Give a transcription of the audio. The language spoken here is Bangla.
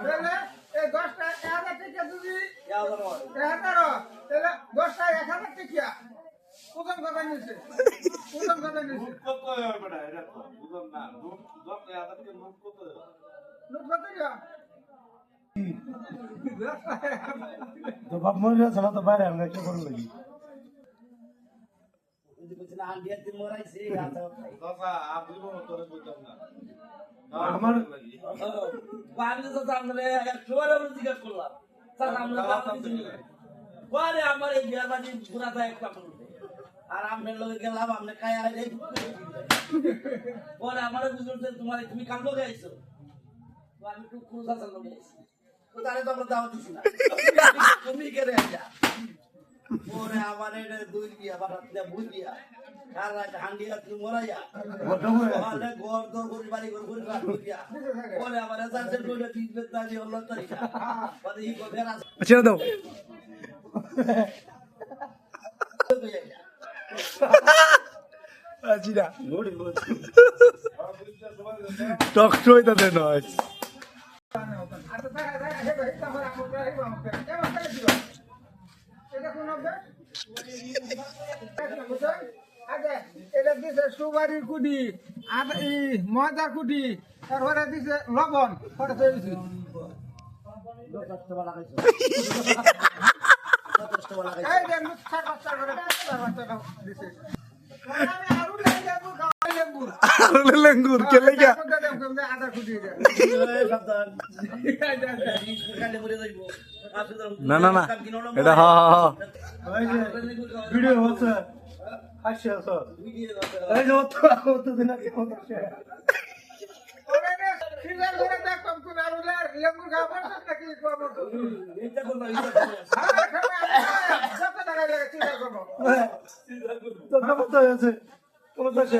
তাহলে এই 10টা 1000 টাকা যদি 11 তাহলে 10টা 1000 টাকা কোন কথা নিছে কত হবে বড় এটা বুঝুন না দশ হাজার টাকা নোট কত নোট কত গা তো বাপ মরে গেছে না তো বাইরে আমরা কি করব লাগি দাদা আপনি বড় করে বলতাম না আমার পাগলে তো আমরা একবারে জিজ্ঞাসা করলাম স্যার আমরা পরে আমার এই বিয়াবাজি পুরাটা একটা করবে আর আমরা লগে গেলাম আমরা কায়া আইলে পরে আমারে বুঝতে তোমার তুমি কাম লগে আইছো তো আমি একটু ক্রুজা চালানো গেছি তো তারে তো আমরা দাওয়াত দিছি না তুমি কেড়ে আইয়া পরে আমার এটা দুই বিয়া বারাত দিয়া বুঝ দিয়া আর রাত হান্ডিয়া তুমি মরাইয়া পরে ঘর দর করি বাড়ি ঘর করি রাত দিয়া পরে আমার যাচ্ছে দুইটা তিন বেতা দিয়ে হলো তারিখা পরে ই কবে রাত ছেড়ে দাও আজিরা টক টক তাতে নয় আচ্ছা দেখা যায় এটা আমার আমরা এই বামকে কেমন করে দিও এটা কোন হবে আগে এটা দিছে সুবারির কুডি আর এই ময়দা কুডি তারপরে দিছে লবণ পরে দিছে 10 টাকা লাগাইছো এই যে মুখটা বাচ্চা করে বাচ্চা দিছে আমি আরু লেবু খাওয়াই লেবু আরে লেঙ্গুর কে লাগা আদা কুডি দে না না না এটা হ্যাঁ হ্যাঁ ভিডিও হচ্ছে হাসি আছে এই যে তো দিন আগে ফোন করছে ওরে রে সিজার করে দেখতাম কোন আরু লেবু খাওয়ার নাকি খাওয়াবো এটা কোন না হ্যাঁ খাবে কত টাকা লাগে সিজার করব তো কত আছে কত আছে